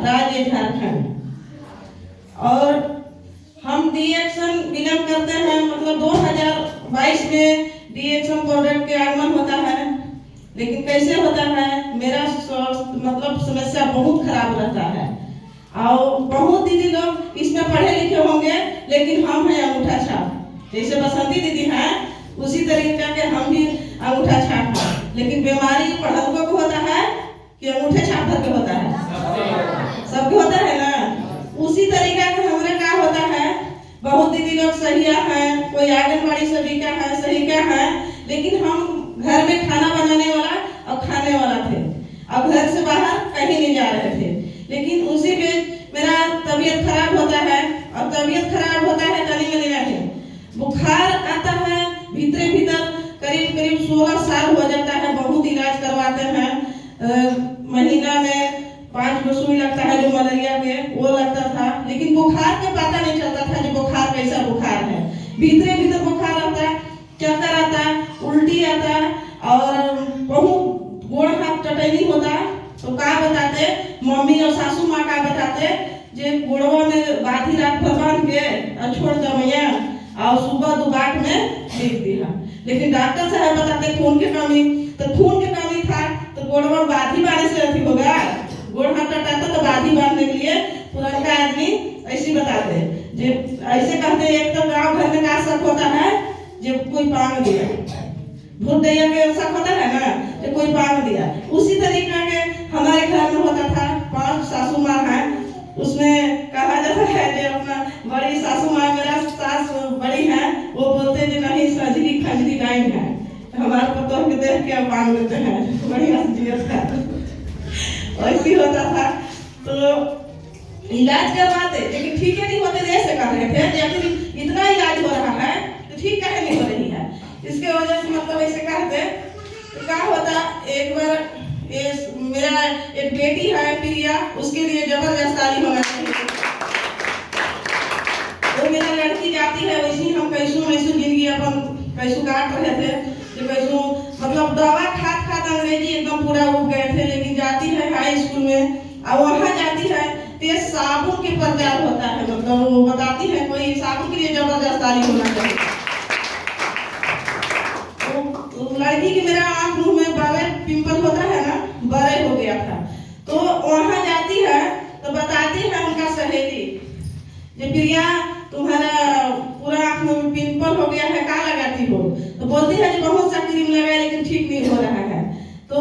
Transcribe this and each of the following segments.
राज्य झारखंड। और हम डीएक्शन बिलोंग करते हैं, मतलब 2022 में डीएक्शन प्रोडक्ट के आगमन होता है। लेकिन कैसे होता है, मेरा मतलब समस्या बहुत खराब रहता है। और बहुत दीदी लोग इसमें पढ़े लिखे होंगे, लेकिन हम हैं अंगूठा छाप। जैसे बसंती दीदी हैं, उसी तरीके के हम भी अंगूठा छाप हैं। लेकिन बीमारी पढ़लकों को होता है कि अंगूठे छाप भर के होता है, सबके होता है ना। उसी तरीका का हमारे क्या होता है, बहुत दीदी लोग सहिया हैं, कोई आंगनबाड़ी सेविका है, सहिका है, लेकिन हम घर में खाना बनाने वाला और खाने वाला थे, अब घर से बाहर कहीं नहीं जा रहे थे। लेकिन उसी बीच मेरा तबीयत खराब होता है, और तबीयत खराब होता है तनी मनी नहीं, बुखार आता है भीतर भीतर, करीब करीब 16 साल हो जाता है। बहुत इलाज करवाते हैं, महीना में 5 गो सुई लगता है, जो मलेरिया के वो लगता था, लेकिन बुखार का पता नहीं चलता था जो बुखार कैसा बुखार है। भीतर भीतर बुखार आता है, चक्कर आता है, उल्टी आता है, और बहुत गोड़ हाथ टटैनी होता। तो का बताते मम्मी और सासू माँ का बताते, जे गोड़वा में बाधी रात भर बांध के और छोड़ दमैया, और सुबह दुबाट में भेज दिया। लेकिन डॉक्टर साहब बताते खून की कमी, तो खून की कमी था तो गोड़वा बाधी बांधने से अथी होगा, गोड़ हाथ टटाता तो बाधी बांधने के लिए पुराना आदमी ऐसी बताते, जे ऐसे कहते। एक तो गांव घर में का शक होता है, जो कोई पांग दिया, भूत दैया के शक होता है ना, जो कोई पांग दिया। उसी तरीका के हमारे घर में होता था। 5 सासू माँ हैं, उसमें कहा जाता है जो अपना बड़ी सासू माँ, मेरा सास बड़ी है, वो बोलते हैं नहीं सजरी खजरी गाय है, हमारे पतोह के देख के पांग लेते हैं, बड़ी हंसी था। ऐसी होता था। तो इलाज करवाते, लेकिन ठीक नहीं होते, ऐसे कर रहे थे जब इतना इलाज हो रहा है तो ठीक काहे नहीं हो रही है। इसके वजह से मतलब ऐसे कहते तो क्या होता। एक बार मेरा एक बेटी है प्रिया, उसके लिए जबरदस्त तालीम होना चाहिए। वो मेरा लड़की जाती है, वैसे हम कैसू जिंदगी अपन कैसू काट रहे थे, कि कैसू मतलब दवा खात खात अंग्रेजी एकदम पूरा उग गए थे। लेकिन जाती है हाई स्कूल में, और वहाँ जाती है तो साबुन के प्रचार होता है, मतलब वो बताती है कोई साबुन के लिए जबरदस्त तालीम होना चाहिए। तो लड़की की मेरा आँख मुंह में बड़े पिंपल होता है ना, बड़े हो गया था। तो वहाँ जाती है तो बताती है उनका सहेली, जे प्रिया तुम्हारा पूरा आँख में पिंपल हो गया है, क्या लगाती हो? तो बोलती है कि बहुत सा क्रीम लगाए लेकिन ठीक नहीं हो रहा है। तो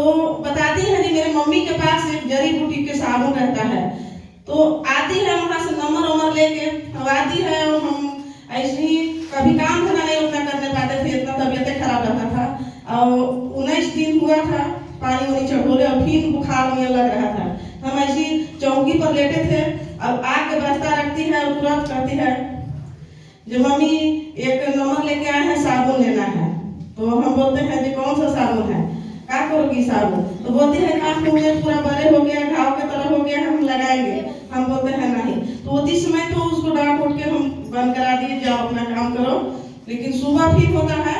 बताती है कि मेरे मम्मी के पास एक जड़ी बूटी के साबुन रहता है। तो आती है वहाँ से नंबर लेके, अब आती है। हम ऐसे ही कभी काम धंधा नहीं उतना करने पाते थे, इतना तबीयत खराब रहता था। और 19 दिन हुआ था पानी वानी चढ़ोले, और फिर बुखार में लग रहा था। हम ऐसी चौकी पर लेटे थे, अब आग बस्ता रखती है और तुरंत कहती है जो मम्मी एक नंबर लेके आए हैं, साबुन लेना है। तो हम बोलते हैं जी कौन सा साबुन है, क्या करोगी साबुन? तो बोलती है आँख में पूरा बड़े हो गया, घाव के तरह हो गया, हम लगाएंगे। हम बोलते हैं नहीं। तो उसी समय तो उसको डांट उठ के हम बंद करा दिए, जाओ अपना काम करो। लेकिन सुबह ठीक होता है।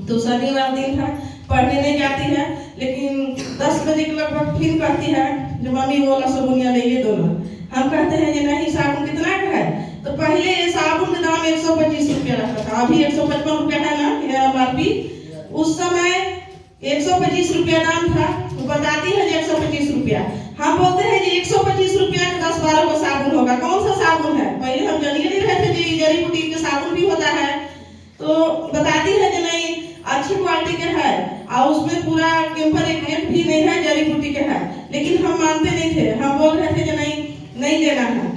तो शनिवार दिन था, पढ़ने नहीं जाती है, लेकिन 10 बजे के लगभग फिर कहती है जो मम्मी वो साबुनिया ले दोनों। हम कहते हैं कि नहीं साबुन कितना का है? तो पहले ये साबुन का दाम 125 रुपया रहता था, अभी 155 रुपया है ना MRP। उस समय 125 रुपया दाम था। वो बताती है 125 रुपया। हम बोलते हैं कि 125 रुपया का 10-12 को साबुन होगा, कौन सा साबुन है? पहले हम जानिए नहीं रहे थे जी जड़ी बूटी के साबुन भी होता है। तो बताती है कि नहीं अच्छी क्वालिटी के है, और उसमें पूरा केम्पर एक भी नहीं है, जड़ी बूटी के है। लेकिन हम मानते नहीं थे, हम बोल रहे थे कि नहीं लेना है।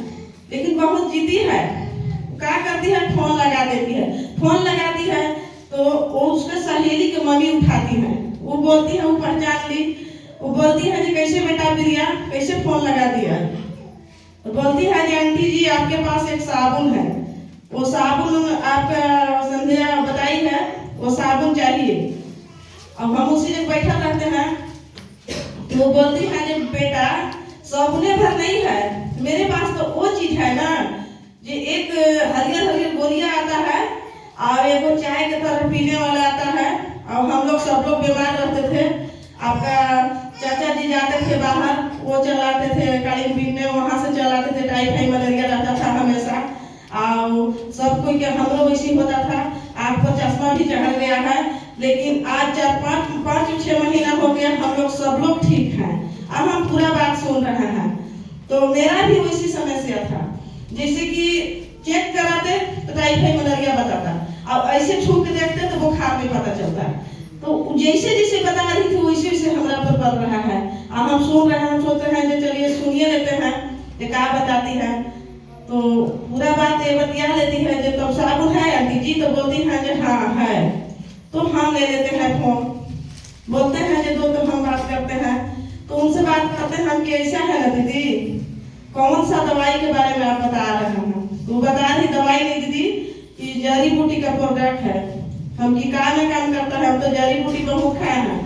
लेकिन बहुत जिद्दी है, क्या करती है फोन लगा देती है। फोन लगाती है तो वो उसके सहेली के मम्मी उठाती है, वो बोलती है, वो पहचान ली। वो बोलती है जी कैसे बेटा प्रिया कैसे फोन लगा दिया? तो बोलती है जी आंटी जी आपके पास एक साबुन है, वो साबुन आपका संध्या बताई है, वो साबुन चाहिए। अब हम उसी जगह बैठा रहते हैं। तो वो बोलती है जी बेटा साबुने भर नहीं है, मेरे पास तो वो चीज है ना, जो एक हरियर गोलियां आता है, और एक चाय के तरह पीने वाला आता है। और हम लोग सब लोग बीमार रहते थे, आपका चाचा जी जाते थे बाहर, वो चलाते थे काली बीन में, वहां से चलाते थे। टाइफाइड मलेरिया रहता था हमेशा, और सब कोई के हमरो वैसी होता था। आँख पर चश्मा भी चढ़ गया है, लेकिन आज 4-5-6 महीना हो गया, हम लोग सब लोग ठीक हैं। अब हम पूरा बात सुन रहे हैं। तो मेरा भी वैसी समस्या था, जैसे कि चेक कराते तो टाइफाइड मलेरिया बताता, और ऐसे छू के देखते तो बुखार में पता चलता। तो जैसे जैसे बता रही थी वैसे वैसे हमारा पर पड़ रहा है। अब हम सुन रहे हैं, हम सोच रहे हैं जो चलिए सुनिए लेते हैं ये क्या बताती है। तो पूरा बात ये बतिया लेती है जो तब साबुन है आंटी जी, तो बोलती है जो हाँ है। तो हम ले लेते हैं फोन, बोलते हैं जो दो, तो हम बात करते हैं। तो उनसे बात करते हैं कि ऐसा है ना दीदी, कौन सा दवाई के बारे में आप बता रहे हैं। तो बता रही दवाई नहीं दीदी, कि जड़ी बूटी का प्रोडक्ट है। हम की में काम करता है, हम तो जड़ी बूटी बहुत खाए हैं,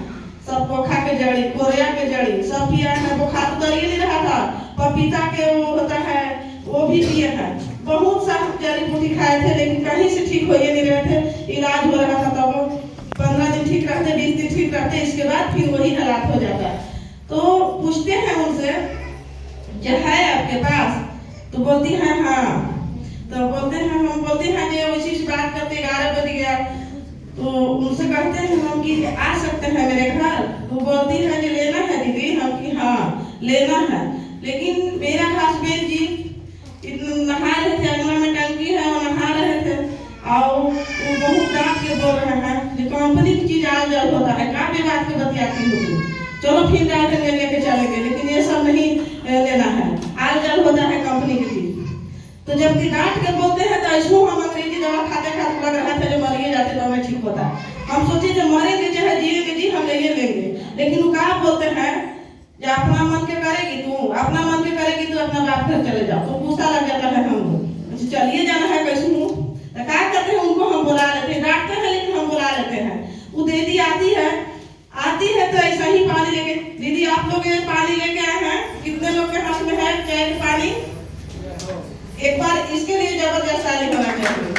सब पोखा के जड़ी, कोरिया के जड़ी सब पिया है। बुखार उतर ही नहीं रहा था, पपीता के वो होता है वो भी पिए हैं, बहुत सा जड़ी बूटी खाए थे, लेकिन कहीं से ठीक हो ही नहीं रहे थे। इलाज हो रहा था तब 15 दिन ठीक रहते, 20 दिन ठीक रहते, इसके बाद फिर वही हालात हो जाता। तो पूछते हैं उनसे जो है आपके पास, तो बोलती है हाँ। तो बोलते हैं, हम बोलते हैं जो उसी बात करते 11 बज गया, तो उनसे कहते हैं हम कि आ सकते हैं मेरे घर। वो बोलती है जो लेना है दीदी, हम कि हाँ लेना है। लेकिन मेरा हस्बैंड जी नहा रहे थे, अंगना में टंकी है वो नहा रहे थे, और वो बहुत डांट के बोल रहे हैं जो कंपनी की चीज आल जल होता है, क्या भी बात के बतियाती होगी, चलो फिर डांट के लेके चलेंगे, लेकिन ये सब नहीं लेना है, आल जल होता है कंपनी की चीज। तो जब डांट के बोलते हैं तो ऐसो हम अंग्रेजी दवा खाते खाते लग रहा था जो मरिए जाते तो हमें ठीक होता। हम सोचे जो मरेंगे चाहे जिएंगे जी हम ले लेंगे, लेकिन वो कहा बोलते हैं जो अपना मन के करेगी तू, अपना मन के करेगी तो अपना बाप घर चले जाओ। तो गुस्सा लग जाता है हमको, चलिए जाना है कैसे हूँ, तो क्या करते हैं उनको हम बुला लेते हैं, डांटते हैं लेकिन हम बुला लेते हैं। वो दीदी आती है तो ऐसा ही पानी लेके, दीदी आप लोग ये पानी लेके आए हैं, कितने लोग के हाथ में है चाय पानी, एक बार इसके लिए जबरदस्त ताली होना चाहिए।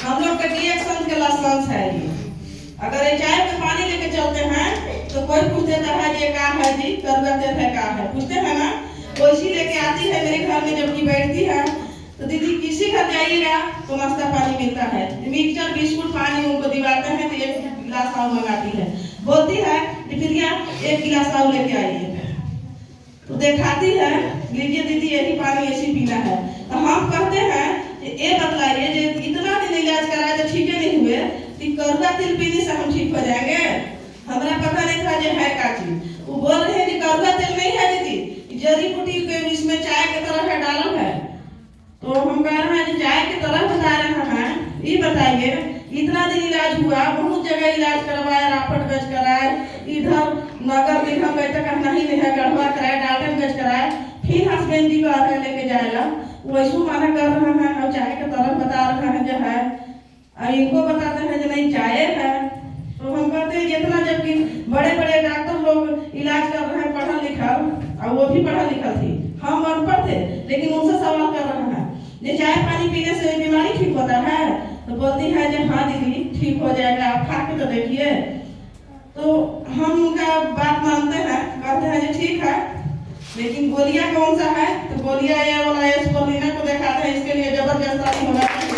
हम लोग का रिएक्शन के लाइसेंस है ये। अगर ये चाय पे पानी लेके चलते हैं तो कोई पूछ देता है ये क्या है जी, करुआ तेल है क्या है, पूछते हैं ना। वैसी लेके आती है मेरे घर में, जबकि बैठती है तो दीदी किसी घर जाइएगा तो नाश्ता पानी मिलता है, मिक्सचर बिस्कुट पानी उनको दिलाते हैं, तो एक गिलास आऊ मंगाती है, बोलती है प्रिया एक गिलास आऊ लेके आइए, तो दिखाती है लीजिए दीदी यही पानी ऐसी पीना है। तो हम कहते हैं ये बतलाइए जो इतना दिन इलाज कराए तो ठीक नहीं हुए, तो करुआ तेल पीने से हम ठीक हो जाएंगे। हमारा पता नहीं था जो है क्या चीज। वो बोल रहे हैं कि करुआ तेल नहीं है दीदी, जड़ी बूटी के इसमें चाय के तरह है डालम है। तो हम कह रहे हैं चाय के तरह बता रहे हैं, ये बताइए इतना दिन इलाज हुआ, बहुत जगह इलाज करवाया, राफटगंज कराए, इधर नगर निगम गए तक नहीं है, गढ़वा कराए, डाल्टनगंज कराए, फिर हस्बैंड जी का रहे लेके जाएगा, वैसू माना कर रहे हैं और चाय के तरफ बता रहे हैं जो है, और इनको बताते हैं जो नहीं चाय है। तो हम कहते हैं जितना, जबकि बड़े बड़े डॉक्टर लोग इलाज कर रहे हैं पढ़ल लिखल, और वो भी पढ़ल लिखल थी, हम अनपढ़ थे, लेकिन उनसे सवाल कर रहे हैं ये चाय पानी पीने से बीमारी ठीक होता है। तो बोलती है जो हाँ दीदी ठीक हो जाएगा, आप खा के तो देखिए। तो हम उनका बात मानते हैं, कहते हैं जो ठीक है, लेकिन गोलियां कौन सा है, तो गोलियां ये वाला एस्पोलिना को दिखाते हैं, इसके लिए जबरदस्त ताली होना चाहिए।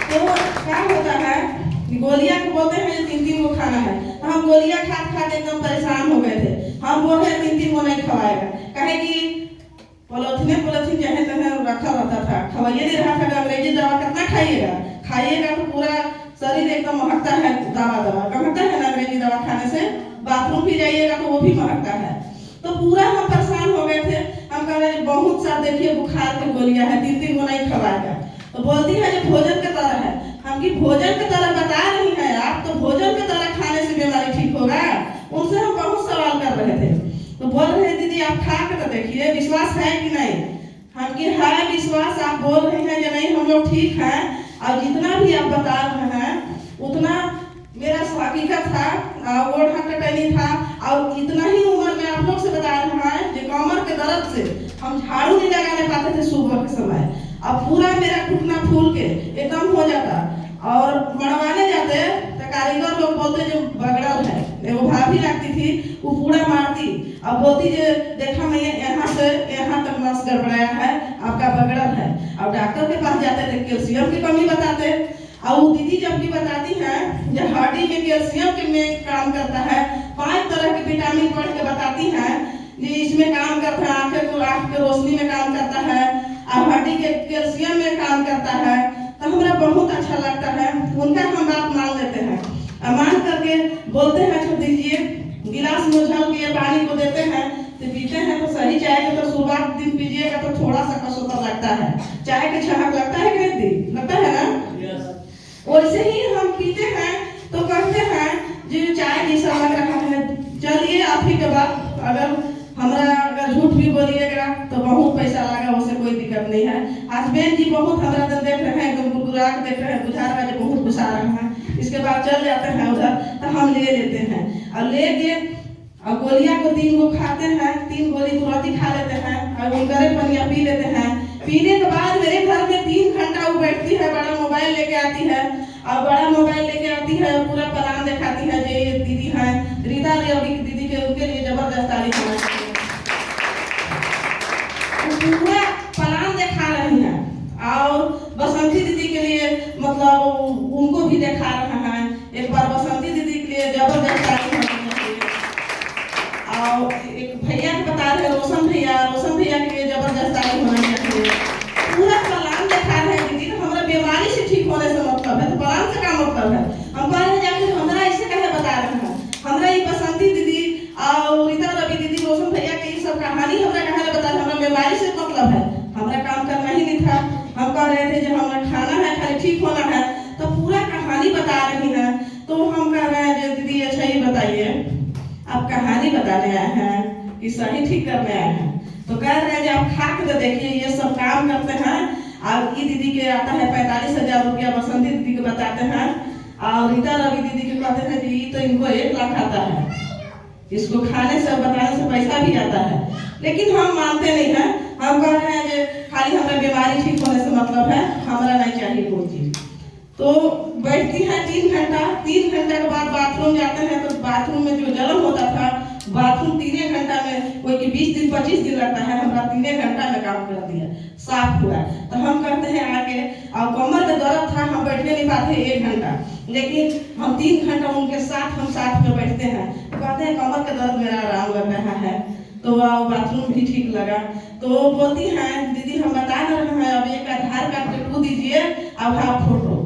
तो क्या होता है गोलियां को बोलते हैं 3-3 को खाना है, तो हम गोलियां खाते एकदम परेशान हो गए थे। हम बोल रहे 3-3 को नहीं खवाएगा, कहे कि पॉलिथीन चाहे तो रखा रहता था, खवाइए नहीं रहा था। अंग्रेजी दवा कितना खाइएगा तो पूरा शरीर एकदम महकता है, दवा महकता है ना, अंग्रेजी दवा खाने से बाथरूम भी जाइएगा तो वो भी महकता है। तो पूरा हम परेशान हो गए थे। हम कह रहे बहुत सा देखिए बुखार की गोलियां है, 3-3 को नहीं खवाएगा। तो बोलती है जो भोजन के तरह है, हम की भोजन के तरह बता रही है आप, तो भोजन के तरह खाने से बीमारी ठीक होगा। उनसे हम बहुत सवाल कर रहे थे, तो बोल रहे दीदी आप खा के तो देखिए विश्वास है कि नहीं। हम की है विश्वास, आप बोल रहे हैं या नहीं, हम लोग ठीक हैं, और जितना भी आप बता रहे हैं उतना मेरा हकीकत था, वो ढकटनी था, और इतना ही उम्र में आप लोग से बता रहे हैं जो कमर के दर्द से हम झाड़ू नहीं लगाने पाते थे सुबह के समय, अब पूरा मेरा घुटना फूल के एकदम हो जाता, और मरवाने जाते तो कारीगर लोग बोलते जो बगड़ल है, एगो भाभी लगती थी वो पूरा मारती और बोलती जो देखा मैं यहाँ से यहाँ तक नस गड़बड़ाया है, आपका बगड़ल है। और डॉक्टर के पास जाते थे, कैल्शियम की कमी बताते। और वो दीदी जब भी बताती है जो हड्डी में कैल्शियम के में काम करता है, 5 तरह के विटामिन पढ़ के बताती है कि इसमें काम करता है, आँख के रोशनी में काम करता है और हड्डी के कैल्शियम में काम करता है। तो हमारा बहुत अच्छा लगता है, उनका हम बात मान लेते हैं और मान करके बोलते हैं छोड़ दीजिए, गिलास में उछल के पानी को देते हैं तो पीते हैं। तो सही चाय के तो शुरुआत दिन पीजिएगा तो थोड़ा सा कसौता लगता है, चाय के छहक लगता है कि नहीं लगता है ना। वैसे ही हम पीते हैं तो कहते हैं जो चाय जैसा लग रहा है। चलिए आप ही के बाद अगर झूठ भी बोलिएगा तो बहुत पैसा लगा, उससे कोई दिक्कत नहीं है। हस्बैंड जी बहुत हमारा देख रहे हैं, गुरगुरा के देख रहे हैं, बुझा रहा है बहुत गुस्सा रहा है। इसके बाद चल जाते हैं उधर तो हम ले लेते हैं और लेके और गोलियां को 3 गो खाते हैं, 3 गोली तुरंत ही खा लेते हैं और उनकरे पनिया पी लेते हैं। पीने के बाद मेरे घर में 3 घंटा वो बैठती है, बड़ा मोबाइल लेके आती है और बड़ा मोबाइल लेके आती है, पूरा प्लान दिखाती है। जो ये दीदी है रीता रवि दीदी के, उनके लिए जबरदस्त तारीफ होना चाहिए। पूरा प्लान दिखा रही है और बसंती दीदी के लिए मतलब उनको भी दिखा रहा है। एक बार बसंती दीदी के लिए जबरदस्त तारीफ होनी चाहिए। और एक भैया को बता रहे रोशन भैया के लिए जबरदस्त तारीफ होना चाहिए। पूरा प्लान दिखा रहे हैं दीदी, तो हमारा बीमारी से ठीक होने से मतलब है, तो प्लान से क्या मतलब है। हम कह रहे हैं जाके हमारा ऐसे कहे बता रहे हैं, हमारा ये बसंती दीदी और रीता रवि दीदी रोशन भैया की सब कहानी हमारा कहे बता रहे, हमारा बीमारी से मतलब है, हमारा काम करना ही नहीं था। हम कह रहे थे जब हमारा खाना है खाली ठीक होना है, तो पूरा कहानी बता रही है। तो हम कह रहे हैं दीदी अच्छा ही बताइए, आप कहानी बताने आए हैं कि सही ठीक करने आए हैं। तो कह रहे हैं आप खा के तो देखिए, ये सब काम करते हैं। और ये दीदी के आता है 45,000 रुपया, बसंती दीदी के बताते हैं और रीता रवि दीदी के कहते हैं जी तो इनको 1 लाख आता है, इसको खाने से बताने से पैसा भी आता है। लेकिन हम मानते नहीं हैं, हम कह रहे हैं कि खाली हमारा बीमारी ठीक होने से मतलब है, हमारा नहीं चाहिए कोई चीज। तो बैठती है 3 घंटा, 3 घंटा के बाद बाथरूम जाते हैं तो बाथरूम में जो जलन होता था, बाथरूम 3 घंटा में, कोई की 20 दिन 25 दिन लगता है, हमारा 3 घंटा में काम कर दिया, साफ हुआ। तो हम कहते हैं आके, और कमर में दर्द था, हम बैठने नहीं पाते 1 घंटा, लेकिन हम 3 घंटा उनके साथ हम साथ में बैठते हैं। तो कहते हैं कमर का दर्द मेरा आराम लग रहा है, तो बाथरूम भी ठीक लगा। तो बोलती हैं दीदी हम बता रहे हैं अब एक आधार कार्ड के 2 दीजिए और हाफ फोटो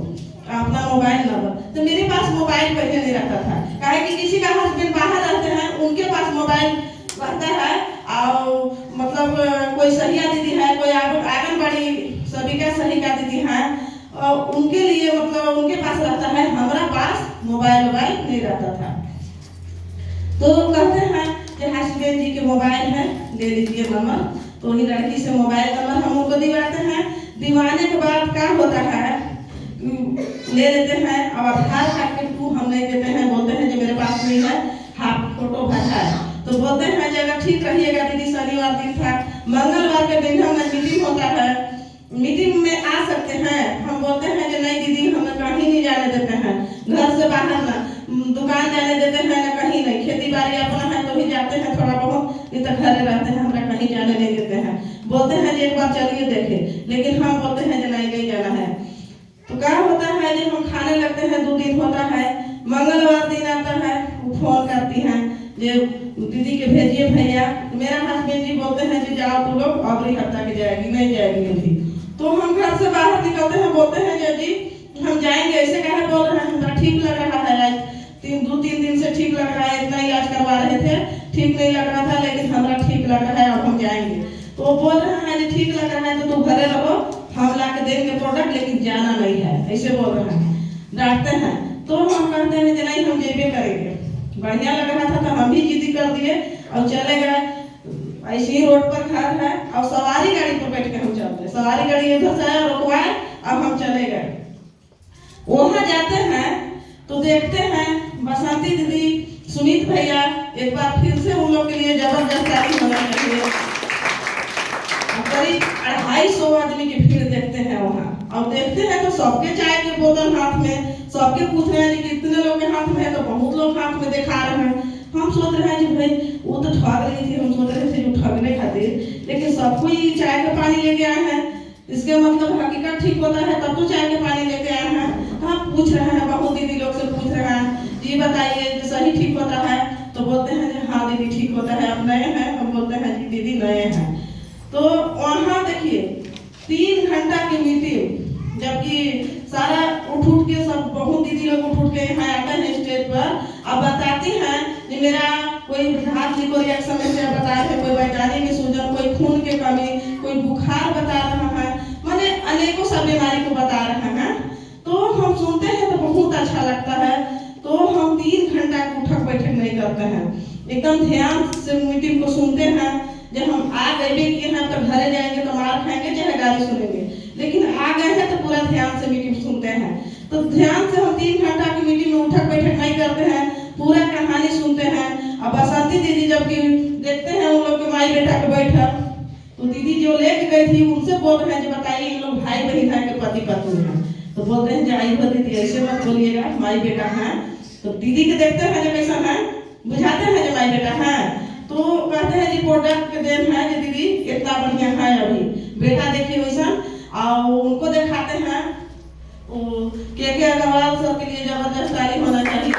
अपना मोबाइल नंबर। तो मेरे पास मोबाइल पहले नहीं रहता था, काहे कि किसी का हस्बैंड बाहर रहते हैं, उनके पास मोबाइल रहता है। और मतलब कोई सहिया दीदी है, कोई आंगनबाड़ी सभी सही का दीदी है, और उनके लिए मतलब उनके पास रहता है, हमारा पास मोबाइल नहीं रहता था। तो कहते हैं कि हस्बैंड जी के मोबाइल है, ले लीजिए नंबर। तो ही लड़की से मोबाइल नंबर हम उनको दिवाते हैं। दिवाने के बाद क्या होता है, ले लेते हैं और आधार कार्ड के 2 हम नहीं देते हैं, बोलते हैं जो मेरे पास नहीं है, हाफ फोटो भर है। तो बोलते हैं जगह ठीक रहिएगा दीदी, शनिवार दिन था, मंगलवार के दिन हमें मीटिंग होता है, मीटिंग में आ सकते हैं। हम बोलते हैं कि नहीं दीदी हमें कहीं नहीं जाने देते हैं, घर से बाहर ना दुकान जाने देते हैं ना कहीं नहीं, खेती बाड़ी अपना है तो ही जाते हैं थोड़ा बहुत, नहीं तो घरे रहते हैं, हमें कहीं जाने नहीं देते हैं। बोलते हैं एक बार चलिए देखे, लेकिन हम बोलते हैं नहीं जाना है। तो क्या होता है जब हम खाने लगते हैं 2 दिन होता है, मंगलवार दिन आता है, वो फोन करती हैं जो दीदी के भेजिए भैया। मेरा हस्बैंड जी बोलते हैं जी जाओ तुम लोग, अगली हफ्ता की जाएगी, नहीं जाएगी अभी। तो हम घर से बाहर निकलते हैं, बोलते हैं जी हम जाएंगे, ऐसे कहे बोल रहे हैं, हमारा ठीक लग रहा है आज 2-3 दिन से ठीक लग रहा है, इतना इलाज करवा रहे थे, ठीक नहीं लग रहा था, लेकिन हमारा ठीक लग रहा है, अब हम जाएंगे। तो बोल रहे हैं जी ठीक लग रहा है तो तुम घरे रहो, हम ला के देंगे प्रोडक्ट, लेकिन जाना नहीं है, ऐसे बोल रहे हैं, डांटते हैं। तो हम कहते हैं नहीं हम जेबे करेंगे। बढ़िया लग रहा था तो हम भी जिद्दी कर दिए और चले गए। ऐसे ही रोड पर घर है और सवारी गाड़ी पर बैठ के हम चलते, सवारी गाड़ी इधर से रुकवाए, अब हम चले गए। वहां जाते हैं तो देखते हैं बसंती दीदी, सुनीत भैया, एक बार फिर से उन लोग के लिए जबरदस्त तारीफ होना चाहिए। करीब 250 आदमी की भीड़ देखते हैं वहाँ, अब देखते हैं तो सबके चाय के बोतल हाथ में, सबके पूछ रहे हैं कि कितने लोग के हाथ में है, तो बहुत लोग हाथ में दिखा रहे हैं। हम सोच रहे हैं कि भाई वो तो ठग रही थी, हम सोच रहे थे जो ठगने खातिर, लेकिन सब कोई चाय का पानी लेके आए हैं, इसके मतलब हकीकत ठीक होता है तब तो चाय के पानी लेके आए हैं। तो हम पूछ रहे हैं, बहुत दीदी लोग से पूछ रहे हैं जी बताइए कि सही ठीक होता है, तो बोलते हैं जी हाँ दीदी ठीक होता है, आप नए हैं, हम बोलते हैं जी दीदी नए हैं। तो वहाँ देखिए 3 घंटा की मीटिंग, जबकि सारा उठ के सब बहुत दीदी लोग उठ के यहाँ आते हैं स्टेज पर, अब बताती हैं कि मेरा कोई हाथ की कोई समस्या बता रहे, कोई वैटानी की सूजन, कोई खून की कमी, कोई बुखार बता रहा है, माने अनेकों सब बीमारी को बता रहे हैं। तो हम सुनते हैं तो बहुत अच्छा लगता है। तो हम 3 घंटा की उठक बैठक नहीं करते हैं, एकदम ध्यान से मीटिंग को सुनते हैं। जब हम आ गए कि यहाँ तो घरे जाएंगे तो मार खाएंगे चाहे गाली सुनेंगे, लेकिन आ गए हैं तो पूरा ध्यान से मीटिंग सुनते हैं। तो ध्यान से हम 3 घंटा की मीटिंग में उठक बैठक नहीं करते हैं, पूरा कहानी सुनते हैं। अब बसंती दीदी जबकि देखते हैं उन लोग के माई बेटा के बैठक, तो दीदी जो लेके गई थी उनसे बोल रहे हैं कि बताइए इन लोग भाई बहन है कि पति पत्नी है, तो बोलते हैं जाई हो दीदी ऐसे मत बोलिएगा, माई बेटा है। तो दीदी के देखते हैं जो कैसा है, बुझाते हैं जो माई बेटा है, तो कहते हैं जी प्रोडक्ट के देन है जी दीदी इतना बढ़िया है, अभी बेटा देखिए वैसा। और उनको दिखाते हैं के अग्रवाल सर के लिए जबरदस्त तारीफ होना चाहिए।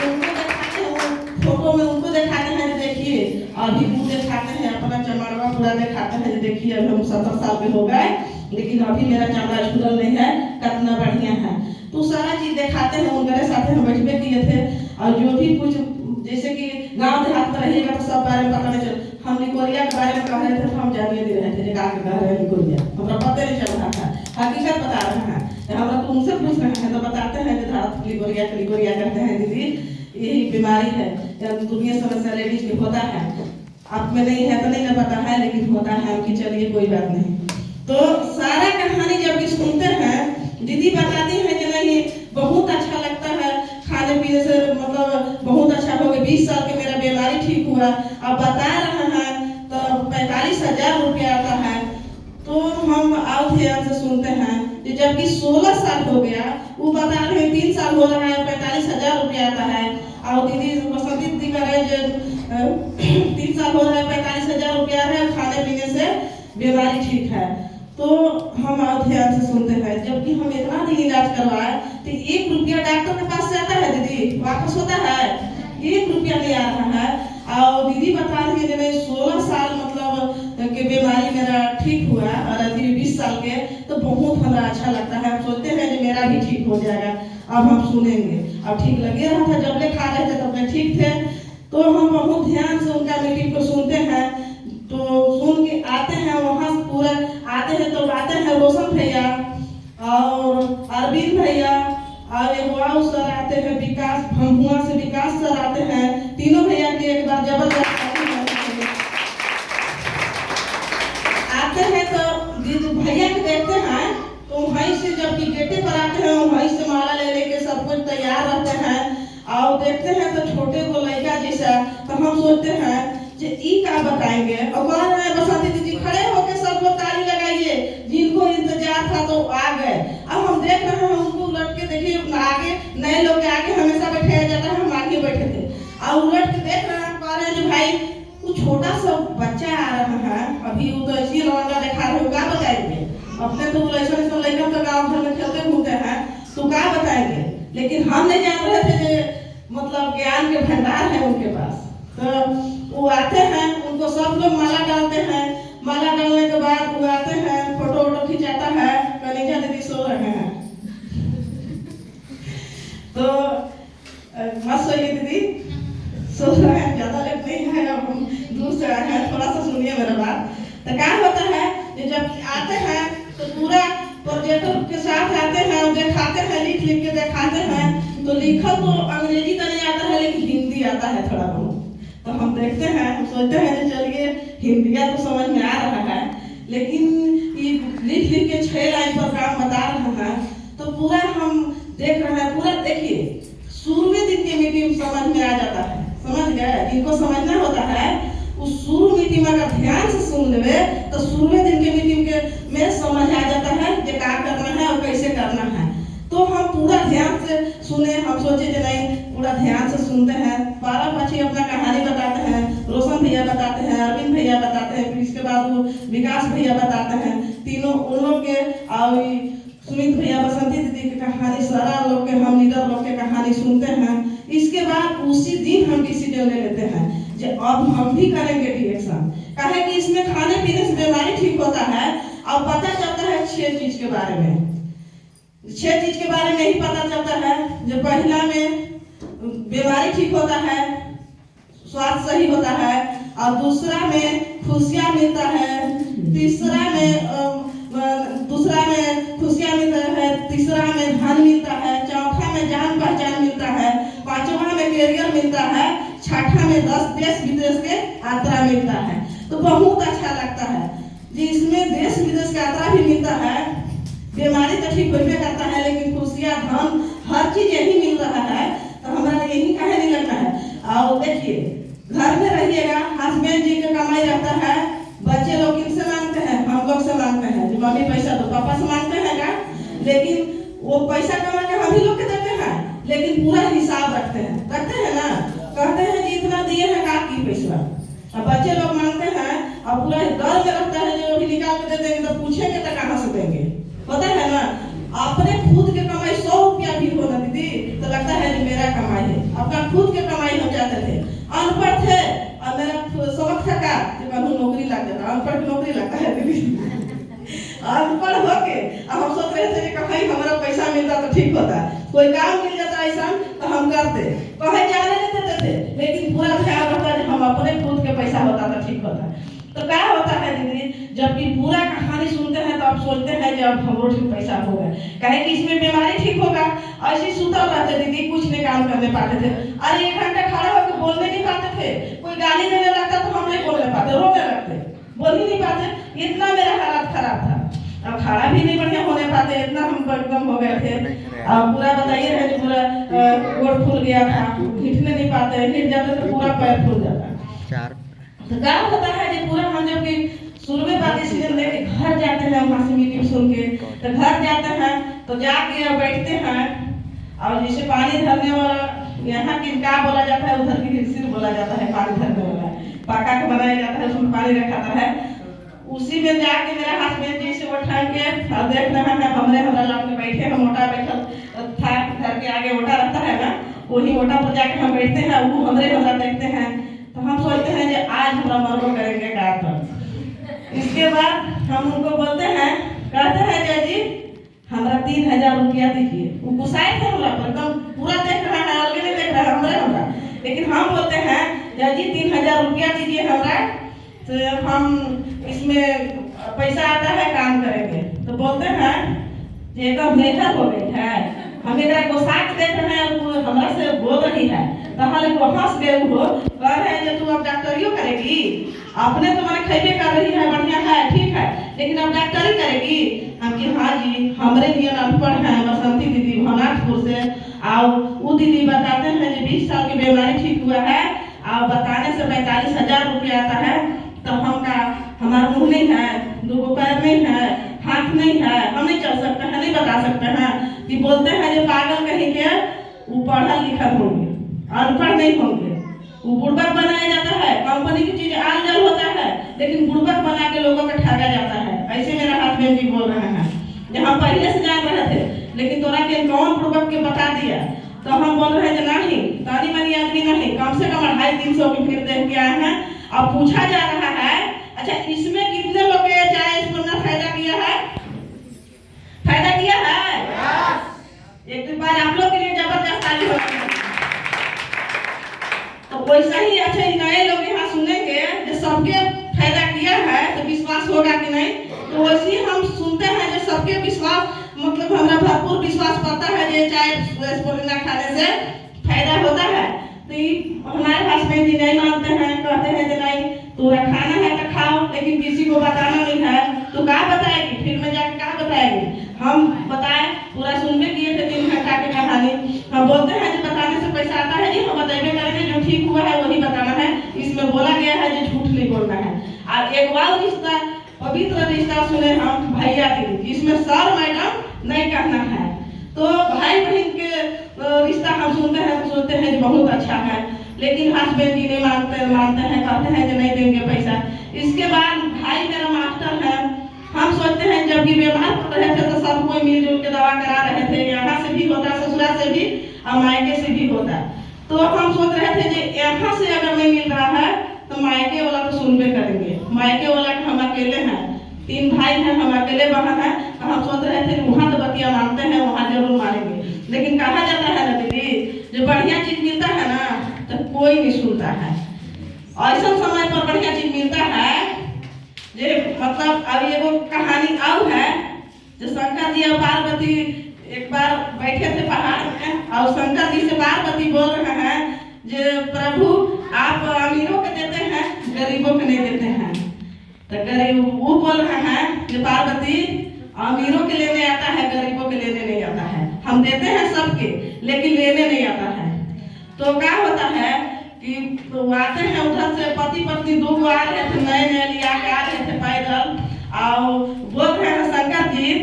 उनको दिखाते हैं फोटो में, उनको दिखाते हैं देखिए, अभी मुँह दिखाते हैं अपना चमड़वा पूरा दिखाते हैं, देखिए अभी हम 70 साल के हो गए लेकिन अभी मेरा चमड़ा छूटल नहीं है, कितना बढ़िया है। तो सारा चीज दिखाते हैं, उनके साथ हम बैठबे किए थे। और जो भी कुछ जैसे कि गांव देहात में रहिएगा तो सब बारे में पता नहीं चल, हम निकोरिया के बारे में कह रहे थे तो हम जानिए दे रहे थे जो कह रहे हैं निकोरिया, हमरा पता नहीं चल रहा था, हकीकत बता रहे हैं। हमरा तो उनसे पूछ रहे हैं तो बताते हैं जो निकोरिया कहते हैं दीदी यही बीमारी है, दुनिया समस्या लेडीज के होता है, आप में नहीं है तो नहीं ना पता है, लेकिन होता है कि चलिए कोई बात नहीं। तो सारा कहानी जब सुनते हैं, दीदी बताती है कि नहीं बहुत अच्छा लगता है खाने पीने से, मतलब बहुत अच्छा हो गया, 20 साल के मेरा बीमारी ठीक हुआ। अब बता रहे हैं तो 45,000 रुपया आता है। तो हम और ध्यान से सुनते हैं कि जबकि 16 साल हो गया, वो बता रहे हैं 3 साल हो रहा है 45,000 रुपया आता है। और दीदी बसंती दीदी कह रहे जो 3 साल हो रहा है 45,000 रुपया है, खाने पीने से बीमारी ठीक है। तो हम और ध्यान से सुनते हैं, जबकि हम इतना दिन इलाज करवाए तो 1 रुपया डॉक्टर के पास से आता है दीदी, वापस होता है 1 रुपया नहीं आ रहा है। और दीदी बता रही है कि 16 साल मतलब के बीमारी मेरा ठीक हुआ, और अभी 20 साल के, तो बहुत हमारा अच्छा लगता है। हम सोचते हैं कि मेरा भी ठीक हो जाएगा। अब हम सुनेंगे, अब ठीक लगे रहा था, जब ले खा रहे थे तब तक ठीक थे। तो हम बहुत ध्यान से उनका मीटिंग को सुनते हैं। तो सुन के आते हैं, वहाँ पूरा आते हैं तो आते हैं रोशन भैया और अरविंद भैया और एक सर आते हैं, विकास भंभुआ से विकास सर आते हैं, तीनों भैया के एक बार जबरदस्त आते हैं। तो भैया के देखते हैं तो वहीं से जब कि गेटे पर आते हैं वहीं से माला ले लेके सब कुछ तैयार रहते हैं। और देखते हैं तो छोटे को लड़का जैसा, तो हम सोचते हैं कि ई का बताएंगे, और कह रहे हैं बसंती दीदी खड़े होकर सब लोग ताली लगाइए, जिनको इंतजार था तो आ गए। अब हम देख रहे हैं उनको उलट के, देखिए आगे नए लोग के आगे हमेशा बैठाया जाता है, हम आगे बैठे थे और उलट के देख रहे हैं, कह रहे हैं कि भाई वो छोटा सा बच्चा आ रहा है, अभी वो तो ऐसी लौंडा दिखा रहे हो, क्या बताएंगे? अपने तो ऐसा लड़का तो गाँव घर में खेलते घूमते हैं, तो क्या बताएंगे? लेकिन हम नहीं जान रहे थे मतलब ज्ञान के भंडार है उनके पास। तो वो आते हैं, उनको सब लोग माला डालते हैं, माला डालने के बाद वो आते हैं, फोटो वोटो खिंचाता है, कनीजा दीदी सो रहे हैं तो मत सोइए दीदी, सो रहे हैं, ज्यादा लेट नहीं है, अब हम दूर से आए हैं, थोड़ा सा सुनिए मेरा बात। तो क्या होता है कि जब आते हैं तो पूरा प्रोजेक्टर के साथ आते हैं और दिखाते हैं, लिख लिख के दिखाते हैं। तो लिखल तो अंग्रेजी तो नहीं आता है, लेकिन हिंदी आता है थोड़ा बहुत। तो हम देखते हैं, हम सोचते हैं कि चलिए हिंदिया तो समझ में आ रहा है, लेकिन ये लिख लिख के 6 लाइन पर काम बता रहा है। तो पूरा हम देख रहे हैं, पूरा देखिए शुरू दिन की मीटिंग समझ में आ जाता है, समझ गए? इनको समझना होता है, उस शुरू मीटिंग अगर ध्यान से सुन लेवे तो शुरू दिन के मीटिंग के में समझ आ जाता है कि क्या करना है और कैसे करना है। तो हम पूरा ध्यान से सुने, हम सोचे कि नहीं पूरा ध्यान से सुनते हैं। 12 पाछी अपना कहानी बताते हैं, रोशन भैया बताते हैं, अरविंद भैया बताते हैं, फिर इसके बाद वो विकास भैया बताते हैं, तीनों उन लोग के और सुमित भैया, बसंती दीदी की कहानी, सारा लोग के, हम लीडर लोग के कहानी सुनते हैं। इसके बाद उसी दिन हम डिसीजन ले लेते हैं कि अब हम भी करेंगे डिएक्शन। कहे कि इसमें खाने पीने से बीमारी ठीक होता है और पता चलता है 6 चीज के बारे में। 6 चीज के बारे में ही पता चलता है। जो पहला में बीमारी ठीक होता है, स्वास्थ्य सही होता है, और दूसरा में खुशियां मिलता है, तीसरा में खुशियां मिलता है, तीसरा में धन मिलता है, चौथा में जान पहचान मिलता है, पांचवा में कैरियर मिलता है, छठा में 10 देश विदेश के यात्रा मिलता है। तो बहुत अच्छा लगता है जी, इसमें देश विदेश का यात्रा भी मिलता है। बीमारी तो ठीक होते करता है, लेकिन खुशियां, धन, हर चीज यही मिल रहा है। तो हमारा यही कहे नहीं लगना है। और देखिए, घर में रहिएगा, हस्बैंड जी का कमाई रहता है, बच्चे लोग किनसे मांगते हैं? हम लोग से मांगते हैं। जो मम्मी पैसा तो पापा से मांगते हैं का, लेकिन वो पैसा कमा के हम ही लोग के देते हैं, लेकिन पूरा हिसाब रखते हैं ना। कहते हैं जी इतना दिए हैं का की पैसा, अब बच्चे लोग मांगते हैं और पूरा डर में रखता है जो अभी निकाल के दे देंगे तो पूछेंगे तो कहाँ से देंगे, पता है ना। अपने खुद के कमाई 100 रुपया भी हो ना दीदी तो लगता है कि मेरा कमाई है। अपना खुद के कमाई हम जाते थे, अनपढ़ थे और मेरा शौक था का कहूँ नौकरी लग जाता, अनपढ़ की नौकरी लगता है दीदी। अनपढ़ होके अब हम सोच रहे थे कि कहीं हमारा पैसा मिलता तो ठीक होता, कोई काम मिल जाता ऐसा तो हम करते, कहीं जाने नहीं देते थे, लेकिन पूरा ख्याल रखता है हम अपने खुद के पैसा होता तो ठीक होता। तो क्या होता है दीदी, जबकि पूरा कहानी सुनते हैं तो आप सोचते हैं कि अब हम रोज पैसा होगा, कहे कि इसमें बीमारी ठीक होगा। ऐसे सुतल रहते दीदी, कुछ नहीं काम करने पाते थे। अरे 1 घंटा खड़ा होकर बोलने नहीं पाते थे, कोई गाली देने लगता तो हम नहीं बोलने पाते, रोने लगते, बोल ही नहीं पाते। इतना मेरा हालत खराब था, अब खड़ा भी नहीं बढ़िया होने पाते, इतना हम एकदम हो गए थे। अब पूरा बताइए है जो पूरा गोड़ फूल गया था, हिटने नहीं पाते, हिट जाते तो पूरा पैर फूल जाता। तो क्या होता है कि पूरा हम जब कि शुरू में बात डिसीजन लेके घर जाते हैं, वहाँ से मीटिंग सुन के तो घर जाते हैं तो जाके बैठते हैं। और जैसे पानी धरने वाला यहाँ की क्या बोला जाता है, उधर की सिर बोला जाता है, पानी धरने वाला पाका के बनाया जाता है, उसमें पानी रखा है। उसी में जाके मेरा हस्बैंड जी से उठा के और देख रहा है हमरा लाभ में बैठे हैं, मोटा बैठल था, घर के आगे मोटा रहता है ना, वही मोटा पर जाके हम बैठते हैं, वो हमरा देखते हैं। तो हम सोचते हैं कि आज हमरा मरबो करेंगे कार पर। इसके बाद हम उनको बोलते हैं, कहते हैं जय जी हमरा 3000 रुपया दीजिए। वो गुस्साए थे हमरा पर, एकदम पूरा देख रहा है, अलग नहीं देख रहा है हमरा। लेकिन हम बोलते हैं जय जी 3000 रुपया दीजिए हमरा, तो हम इसमें पैसा आता है काम करेंगे। तो बोलते हैं ये तो बेहतर हो गई है, हम इधर को साथ देख रहे हैं, वो हमरा से बोल रही है, तो हम को हंस गए, वो कह रहे हैं तू अब डॉक्टरियो करेगी, आपने तो मैंने खैबे कर रही है, बढ़िया है, ठीक है, लेकिन अब डॉक्टरी करेगी। हम कि हाँ जी, हमारे लिए अनपढ़ है, बसंती दीदी भवनाथपुर से, और वो दीदी बताते हैं कि 20 साल की बीमारी ठीक हुआ है, और बताने से 45,000 रुपया आता है। तो हम का हमारा मुंह नहीं है, 2 पैर नहीं है, हाथ नहीं है, हम नहीं चल सकते हैं, नहीं बता सकते हैं। कि बोलते हैं जो पागल कहीं के वो पढ़ल लिखल होंगे, अनपढ़ नहीं होंगे, वो बुड़बक बनाया जाता है। कंपनी की चीज आल जल होता है, लेकिन बुड़बक बना के लोगों को ठगा जाता है। ऐसे मेरा हस्बैंड जी बोल रहे हैं, जो हम पहले से जान रहे थे, लेकिन तोरा के कौन बुड़बक के बता दिया। तो हम बोल रहे हैं नहीं, तानी मानी आदमी नहीं, कम से कम 250-300 की फिर देख के आए हैं। अब पूछा जा रहा है अच्छा इसमें कितने लोग चाहे इसमें फायदा किया है, फायदा किया है? एक बार आप लोग के लिए जबरदस्त ताली हो। तो वैसा ही अच्छा नए लोग यहाँ सुनेंगे जो सबके फायदा किया है तो विश्वास होगा कि नहीं। तो वैसे ही हम सुनते हैं जो सबके विश्वास, मतलब हमारा भरपूर विश्वास पड़ता है जो चाय स्पोलिना खाने से फायदा होता है। तो हमारे हस्बैंड जी नहीं मानते हैं, कहते हैं कि नहीं तोरा खाना है तो खाओ, लेकिन किसी को बताना नहीं है। तो क्या बताएगी, फिर में जाके क्या बताएगी। हम बताए पूरा सुनने किए थे 3 घंटा की कहानी। हम बोलते हैं कि बताने से पैसा आता है जी, हम बताइए करेंगे, जो ठीक हुआ है वही बताना है, इसमें बोला गया है जो झूठ नहीं बोलना है। और एक बार रिश्ता पवित्र रिश्ता सुने हम भैया की, इसमें सर मैडम नहीं कहना है। तो भाई बहन के रिश्ता हम सुनते हैं तो सोचते हैं कि बहुत अच्छा है, लेकिन हस्बैंड जी नहीं मानते हैं, कहते हैं कि नहीं देंगे पैसा। इसके बाद भाई मेरा मास्टर है, हम सोचते हैं जब भी बीमार पड़ रहे थे तो सब कोई मिलजुल के दवा करा रहे थे, यहाँ से भी होता, ससुरा से भी और मायके से भी होता। तो हम सोच रहे थे कि यहाँ से अगर नहीं मिल रहा है तो मायके वाला तो सुनबे करेंगे, मायके वाला हम अकेले हैं, 3 भाई हैं, हम अकेले बहन हैं। तो हम सोच रहे थे वहाँ तो बतिया मानते हैं, वहाँ जरूर मानेंगे। लेकिन कहा जाता है ना दीदी, जो बढ़िया चीज मिलता है ना तो कोई नहीं सुनता है। ऐसा समय पर बढ़िया चीज मिलता है जे मतलब अब एगो कहानी और है, जो शंकर जी और पार्वती एक बार बैठे थे पहाड़ में और शंकर जी से पार्वती बोल रहे हैं जे प्रभु आप अमीरों को देते हैं, गरीबों को नहीं देते हैं। तो गरीब वो बोल रहे हैं कि पार्वती अमीरों के लेने आता है, गरीबों के लेने नहीं आता है। हम देते हैं सबके लेकिन लेने नहीं आता है। तो क्या होता है कि तो आते हैं उधर से पति पत्नी 2 आ रहे थे, नए लिया के आ रहे थे पैदल, और बोल रहे हैं शंकर जी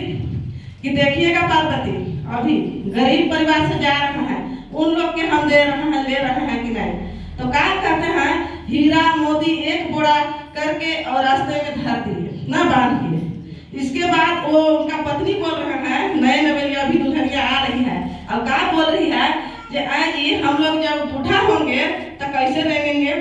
कि देखिएगा पार्वती अभी गरीब परिवार से जा रहे हैं, उन लोग के हम दे रहे हैं, ले रहे हैं कि नहीं। तो क्या कहते हैं, हीरा मोती एक बोरा करके और रास्ते में धर दिए ना बांध दिए। इसके बाद वो उनका पत्नी बोल रहे हैं, नए नवेलिया अभी दुल्हनिया आ रही है और क्या बोल रही है जे जी हम लोग जब बूढ़ा होंगे तो कैसे रहेंगे,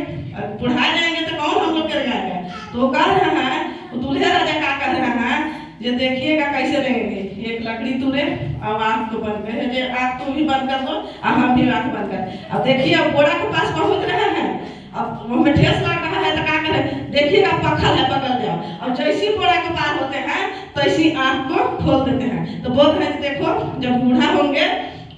बुढ़ा जाएंगे तो कौन हम लोग रहेंगे। तो कह रहे हैं दूल्हे राजा क्या कह रहे हैं जे देखिएगा कैसे रहेंगे, एक लकड़ी तुरे अब आँख को बंद कर, जे आँख तो भी बंद कर दो और हम भी आँख बंद कर। अब देखिए अब घोड़ा के पास पहुंच रहे हैं, अब हमें ठेस लग रहा है तो क्या करें, देखिएगा पखल है पकड़ जाओ, और जैसी घोड़ा के पार होते हैं तैसी आँख को खोल देते हैं। तो बोल रहे हैं देखो जब बूढ़ा होंगे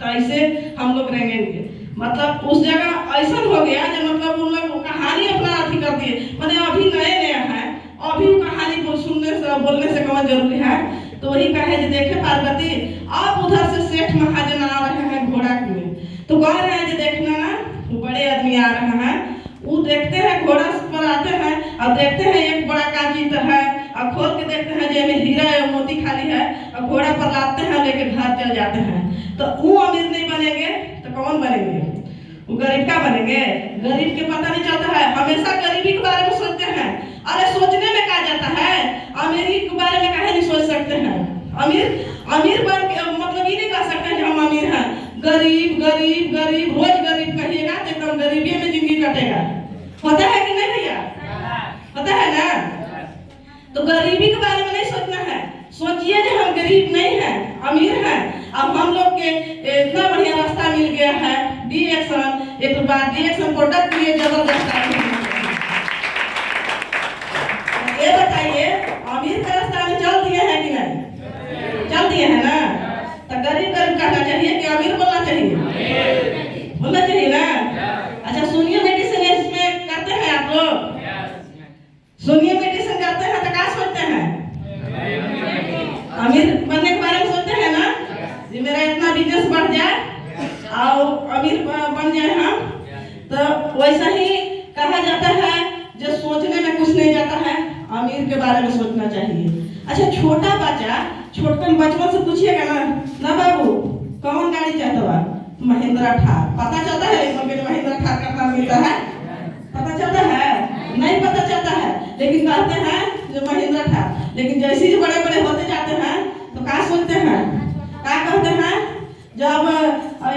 तो ऐसे हम लोग रहेंगे। मतलब उस जगह ऐसा हो गया जो मतलब उन लोग कहानी अपना अथी कर दिए, मतलब अभी नए हैं, अभी कहानी को सुनने से बोलने से कौन जरूरी है। तो वही कहे जो देखे पार्वती आप उधर से सेठ महाजन आ रहे हैं घोड़ा में, तो कह रहे हैं जो देखना ना बड़े आदमी आ रहे हैं, वो देखते हैं घोड़ा पर आते हैं और देखते हैं एक बड़ा काजी तो है, और खोल के देखते हैं जो में हीरा है मोती खाली है, और घोड़ा पर लाते हैं लेके घर चल जाते हैं। तो वो अमीर नहीं बनेंगे तो कौन बनेंगे, वो गरीब का बनेंगे। गरीब के पता नहीं चलता है, हमेशा गरीबी के बारे में सोचते हैं। अरे सोचने में क्या जाता है, अमीरी के बारे में काहे नहीं सोच सकते हैं। अमीर बन के मतलब ये नहीं कह सकते हम अमीर हैं, गरीब गरीब गरीब रोज गरीब कहिएगा तो एकदम गरीबी में जिंदगी कटेगा। पता है कि नहीं भैया, पता है ना। तो गरीबी के बारे में नहीं सोचना है, सोचिए कि हम गरीब नहीं हैं, अमीर हैं। अब हम लोग के इतना बढ़िया रास्ता मिल गया है, डीएक्शन, एक बार डीएक्शन प्रोडक्ट के लिए जबरदस्त ये बताइए अमीर का रास्ता में चल दिए हैं कि नहीं, चल दिए हैं ना। तो गरीब गरीब कहना चाहिए कि अमीर बोलना चाहिए, बोलना चाहिए ना। अच्छा सुनिए मेडिसिन इसमें करते हैं आप लोग, सुनिए मेडिसिन करते हैं तो क्या सोचते हैं, अमीर बनने के बारे में सोचते हैं ना, कि मेरा इतना बिजनेस बढ़ जाए और अमीर बन जाए हम। तो वैसा ही कहा जाता है जो सोचने में कुछ नहीं जाता है अमीर के बारे में सोचना चाहिए। अच्छा छोटा बच्चा छोटकन बचपन से पूछिएगा ना बाबू कौन गाड़ी चाहता बा, महिंद्रा थार, पता चलता है महिंद्रा थार का नाम मिलता है, पता चलता है नहीं पता चलता है, लेकिन कहते हैं जो महिंद्रा थार। लेकिन जैसे ही बड़े बड़े होते जाते हैं तो क्या सोचते हैं, क्या कहते हैं, जब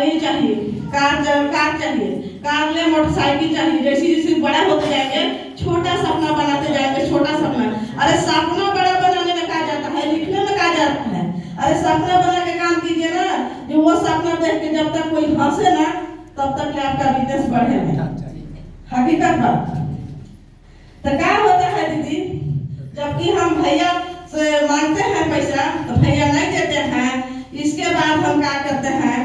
ये चाहिए कार चाहिए, कार ले मोटरसाइकिल चाहिए। जैसे जैसे बड़ा होते जाएंगे छोटा सपना बनाते जाएंगे, छोटा सपना। अरे सपना बड़ा बनाने में कहा जाता है, लिखने में कहा जाता है। अरे सपना बना के काम कीजिए ना, जो वो सपना देख के जब तक कोई हंसे ना तब तक आपका बिजनेस बढ़ेगा, हकीकत बात। तो क्या होता है दीदी, जबकि हम भैया से मांगते हैं पैसा तो भैया नहीं देते हैं। इसके बाद हम क्या करते हैं,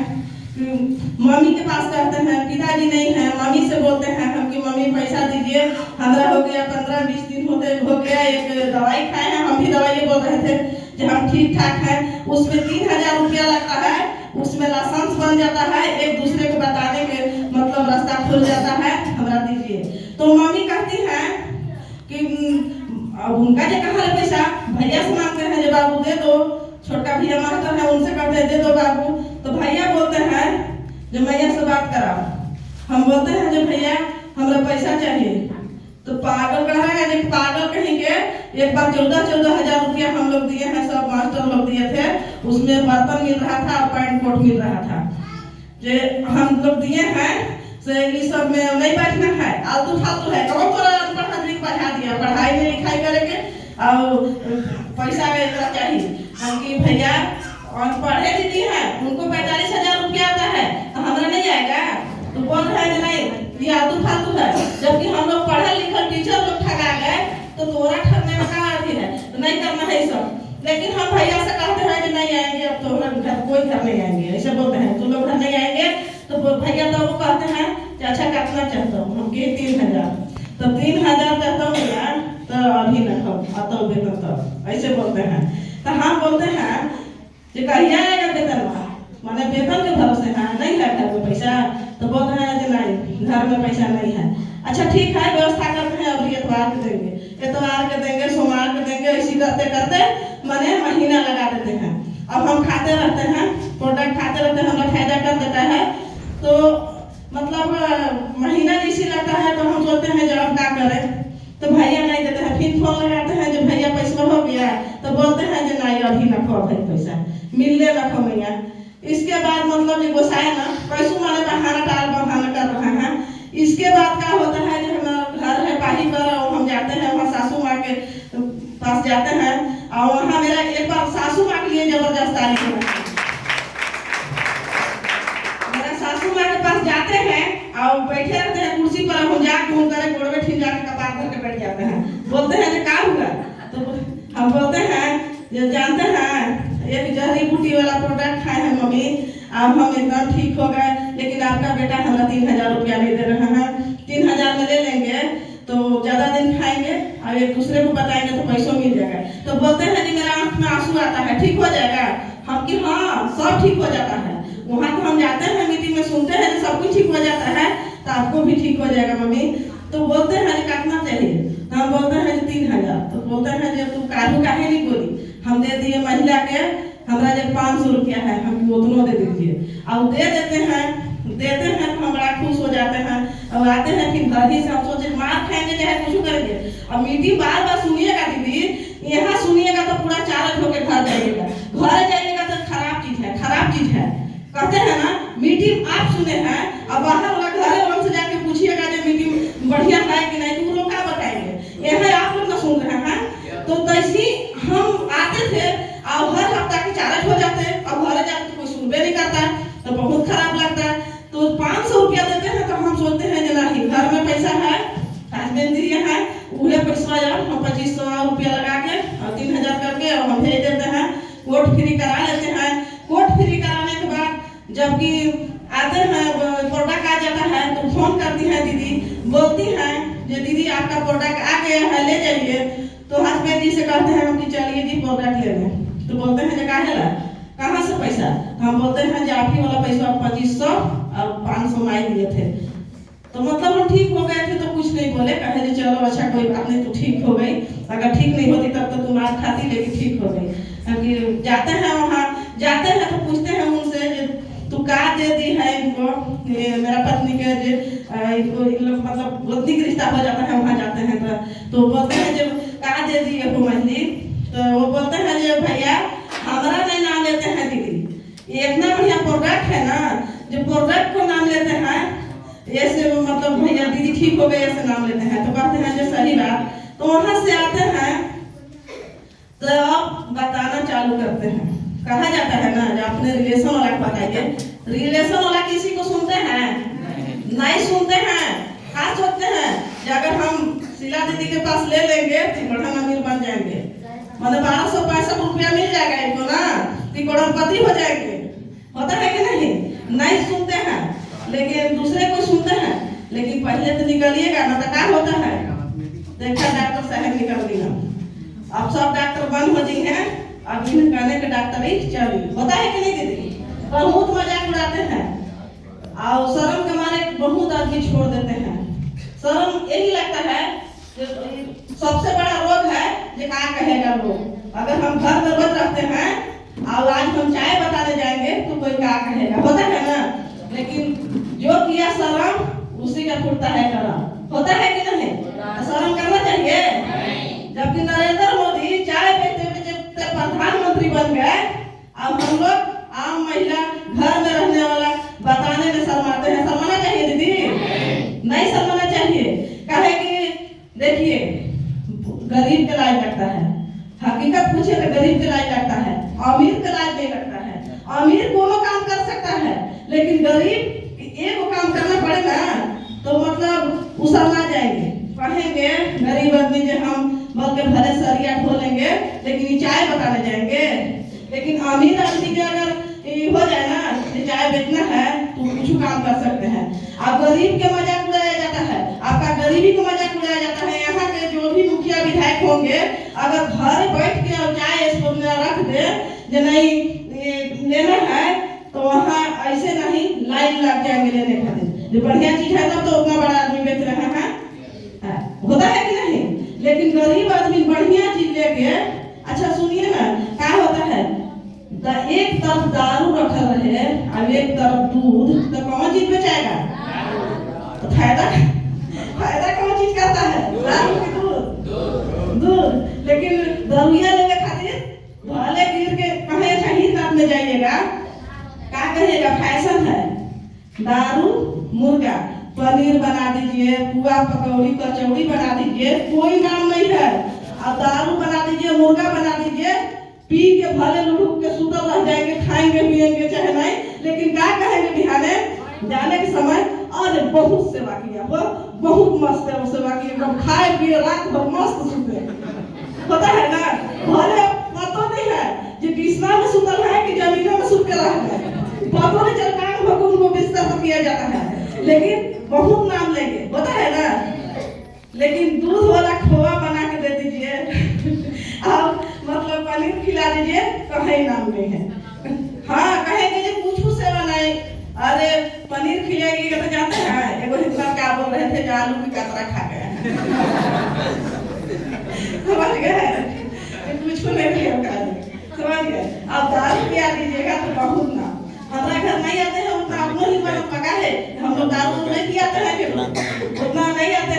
मम्मी के पास कहते हैं, पिताजी नहीं है, मम्मी से बोलते हैं हम कि मम्मी पैसा दीजिए, हमारा हो गया 15-20 दिन हो गया एक दवाई खाए हैं। हम भी दवाई बोल रहे थे कि हम ठीक ठाक हैं, उसमें 3000 रुपया लगता है, उसमें लाइसेंस बन जाता है, एक दूसरे को बताने के मतलब रास्ता खुल जाता है, हमारा दीजिए। तो मम्मी कहती हैं कि अब उनका जो कहा पैसा बोलते हैं जो भैया हमरा पैसा चाहिए, तो पागल कह रहे हैं, पागल कहेंगे। एक बार 14,000 रुपया हम लोग दिए हैं, सब मास्टर लोग दिए थे, उसमें बर्तन मिल रहा था और पैंट कोट मिल रहा था। जे हम लोग दिए हैं से ये सब में नहीं बैठना है, आलतू फालतू है। कौन तोरा अनपढ़ आदमी पढ़ा दिया, पढ़ाई में लिखाई करेंगे और पैसा का चाहिए। हम कि भैया पढ़े दीदी हैं, उनको 45,000 रुपया आता है, तो हमारा नहीं आएगा? तो बोल रहे हैं नहीं ये आलतू फालतू है, जबकि हम लोग पढ़े लिखे टीचर लोग ठगा गए, तो तोरा ठगने में क्या अथी है? तो नहीं करना है सब। लेकिन हम भैया से कहते हैं कि नहीं आएंगे, अब तो घर कोई घर नहीं आएंगे, ऐसे बोलते हैं। तुम लोग घर नहीं आएंगे तो भैया तो वो कहते हैं कि अच्छा कितना चाहता हूँ, हम के 3,000, तो 3,000 चाहता हूँ यार, तो अभी न खाओ आता वेतन, तो ऐसे बोलते हैं। तो हम बोलते हैं कि कहिया आएगा वेतन, माने वेतन के भरोसे है, नहीं है घर में पैसा, तो बोलते हैं कि नहीं घर में पैसा नहीं है। अच्छा ठीक है, व्यवस्था करते हैं, अभी एतवार के देंगे, एतवार के देंगे, सोमवार के देंगे, इसी करते करते माने महीना लगा देते हैं। अब हम खाते रहते हैं, प्रोडक्ट खाते रहते हैं, हमें फायदा कर देता है, तो मतलब महीना जैसे लगता है, तो हम सोचते हैं जब क्या करें, तो भैया नहीं देते हैं। फिर फोन लगाते हैं जो भैया पैसा हो गया, तो बोलते हैं जो नहीं अभी न खो भाई पैसा मिलने रखो भैया। इसके बाद मतलब जो गोसाए ना पैसों माने बहाना टाल बहाना कर रहे हैं। इसके बाद क्या होता है, जो हमारा घर है पाही पर, और हम जाते हैं वहाँ सासू माँ के पास जाते हैं, और वहाँ मेरा एक बार सासू माँ के लिए जबरदस्त तारीफ है। मेरा सासू माँ के पास जाते हैं और बैठे रहते हैं कुर्सी पर, हम जाके घूम कर गोड़ में ठीक जाके कपार धर के बैठ जाते हैं। बोलते हैं जो क्या हुआ, तो हम बोलते हैं जो जानते हैं एक जड़ी बूटी वाला प्रोडक्ट खाए हैं मम्मी, अब हम एकदम ठीक हो गए, लेकिन आपका बेटा हमें 3,000 रुपया नहीं दे रहे हैं। 3,000 में ले लेंगे तो ज्यादा दिन खाएंगे और एक दूसरे को बताएंगे तो पैसों मिल जाएगा। तो बोलते हैं जी मेरा आंख में आंसू आता है, ठीक हो जाएगा? हम कि हाँ सब ठीक हो जाता है। वहाँ तो हम जाते हैं मीटिंग में, सुनते हैं सब कुछ ठीक हो जाता है, तो आपको भी ठीक हो जाएगा मम्मी। तो बोलते हैं कितना चाहिए, तो हम बोलते हैं 3,000। तो बोलते हैं जब तू काहू काहे नहीं बोली, हम दे दिए महिला के, हमारा जब 500 रुपया है हम उतना दे दीजिए, और दे देते हैं तो हम बड़ा खुश हो जाते हैं। और आते हैं फिर घर ही से हम सोचे मार खाएंगे चाहे कुछ करेंगे। अब मीटिंग बार बार सुनिएगा दीदी, यहाँ सुनिएगा तो पूरा चार्ज होकर घर जाइएगा, घर जाइएगा तो खराब चीज है, खराब चीज है। कहते हैं ना मीटिंग आप सुने हैं, अब बाहर वाला घर वालों से जाके पूछिएगा जो मीटिंग बढ़िया है कि नहीं, तो वो लोग क्या बताएंगे, यहाँ आप लोग ना सुन रहे हैं। तो तैसी हम आते थे और हर हफ्ता के चार्ज हो जाते, अब घर जाके तो कोई सुनबे नहीं करता, तो बहुत खराब लगता है। तो 500 रुपया देते हैं, तो हम सोचते हैं जो नहीं घर में पैसा है, हस्बैंड दिए हैं, उहे पैसा यार हम 2500 रुपया लगा के और 3,000 करके और हम भेज देते हैं, कोर्ट फ्री करा लेते हैं। कोर्ट फ्री कराने के बाद जबकि आते हैं प्रोडक्ट आ जाता है, तो फोन करती है दीदी, बोलती हैं जो दीदी आपका प्रोडक्ट आ गया है ले जाइए। तो हस्बैंड जी से कहते हैं कि चलिए जी प्रोडक्ट ले लें, तो बोलते हैं जो काहे ला, कहाँ से पैसा, हम बोलते हैं जो आप ही वाला पैसा 2500 और 500 माई दिए थे। तो मतलब हम ठीक हो गए थे, तो कुछ नहीं बोले, कहे चलो अच्छा कोई बात नहीं, तो ठीक हो गई, अगर ठीक नहीं होती तब तो तुम आज खाती, लेकिन ठीक हो गई। जाते हैं वहाँ, जाते हैं तो पूछते हैं उनसे तू का दे दी है इनको, मेरा पत्नी के इनको मतलब गोतनी का रिश्ता हो जाता है, वहाँ जाते हैं तो बोलते हैं जब का दे दी है महिली, तो वो बोलते हैं जो भैया हमारा नहीं नाम लेते हैं दीदी, ये इतना बढ़िया प्रोडक्ट है ना, जो प्रोडक्ट को नाम लेते हैं ऐसे, मतलब भैया दीदी ठीक हो गए ऐसे नाम लेते हैं। तो कहते हैं जो सही बात। तो वहां से आते हैं तो अब बताना चालू करते हैं, कहा जाता है ना जो अपने रिलेशन वाला को बताइए, रिलेशन वाला किसी को सुनते हैं नहीं सुनते हैं, खास सोचते हैं कि अगर हम शीला दीदी के पास ले लेंगे तो बड़ा अमीर बन जाएंगे, मतलब 1265 रुपया मिल जाएगा इनको ना, तो करोड़पति हो जाएंगे। होता है कि नहीं? नहीं सुनते हैं, लेकिन दूसरे को सुनते हैं। लेकिन पहले तो निकलिएगा ना, तो क्या होता है, देखा डॉक्टर साहब निकल दिया, अब सब डॉक्टर बंद हो गए हैं, अब इन कहने के डॉक्टर ही चली। होता है कि नहीं दीदी? बहुत मजाक उड़ाते हैं और शर्म के मारे बहुत आदमी छोड़ देते हैं। शर्म यही लगता है सबसे बड़ा रोग है जो क्या कहेगा लोग। अगर हम घर में रोज रहते हैं और आज हम चाय बताने जाएंगे तो कोई क्या कहेगा, होता है ना। लेकिन जो किया शर्म उसी का फूटता है करम। होता है कि नहीं? शर्म करना चाहिए। जबकि नरेंद्र मोदी चाय बेचते बेचते प्रधानमंत्री बन गए, अब हम लोग आम महिला घर में रहने वाला बताने में शर्माते हैं। शर्माना चाहिए दीदी? नहीं शर्माना चाहिए। कहे कि देखिए गरीब के लायक लगता है, हकीकत पूछे तो गरीब के लायक लगता है, अमीर के लायक नहीं लगता है। अमीर कोनो काम कर सकता है, लेकिन गरीब एक काम करना पड़े ना तो मतलब उसरमा जाएंगे, कहेंगे गरीब आदमी जो हम बल्कि भले सरिया ढोलेंगे लेकिन ये चाय बताने जाएंगे। लेकिन अमीर आदमी के अगर हो जाए ना कि चाय बेचना है तो कुछ काम कर सकते हैं। अब गरीब के मजाक उड़ाया जाता है, आपका गरीबी का मजाक उड़ाया जाता है। यहाँ के जो भी मुखिया विधायक होंगे अगर घर बैठ के और चाय स्टॉल में रख दे जो नहीं लेना है तो वहाँ ऐसे नहीं लाइन लग जाएंगे लेने खातिर। जो बढ़िया चीज है तब तो उतना बड़ा आदमी बेच रहा है। होता है कि नहीं? लेकिन गरीब आदमी बढ़िया चीज लेके, अच्छा सुनिए ना क्या होता है, एक तरफ दारू रखल रहे और एक तरफ दूध, तो कौन चीज बेचाएगा? तो फायदा कौन चीज करता है? दारू की दूध। लेकिन दारूया लेने खातिर भले गिर के कहे शहीद नाथ में जाइएगा, क्या कहिएगा? फैशन है। दारू मुर्गा पनीर बना दीजिए, पुआ पकौड़ी कचौड़ी बना दीजिए, कोई नाम नहीं है। अब दारू बना दीजिए, मुर्गा बना दीजिए, पी के भले लुढ़क के सुतल रह जाएंगे, खाएंगे पिएंगे चाहे नहीं, लेकिन क्या कहेंगे बिहाने जाने के समय? अरे बहुत सेवा किया हो, बहुत मस्त है वो सेवा की, एकदम खाए पिए रात भर मस्त सुते। होता है ना? भले पता नहीं है कि बिस्ना में सुतल है कि जमीन में सुत के रह गए, पता नहीं चल कान भगुन को बिस्तर पर किया जाता है, लेकिन बहुत नाम लेंगे। होता है ना? लेकिन दूध वाला खोआ बना के दे दीजिए अब मतलब पनीर खिला दीजिए, कहीं नाम नहीं है। हाँ कहेंगे जो कुछ सेवा नहीं। अरे पनीर खिलाएगी तो जाते हैं, एगो हिंदुस्तान क्या बोल रहे थे जो आलू की कातरा खा गए समझ गए? कुछ नहीं होगा, समझ गए? अब दारू पिया दीजिएगा तो बहुत ना, हमारा घर नहीं आते हैं उतना, अपनों ही बना पका है, हम लोग दारू नहीं पियाते हैं, उतना नहीं आते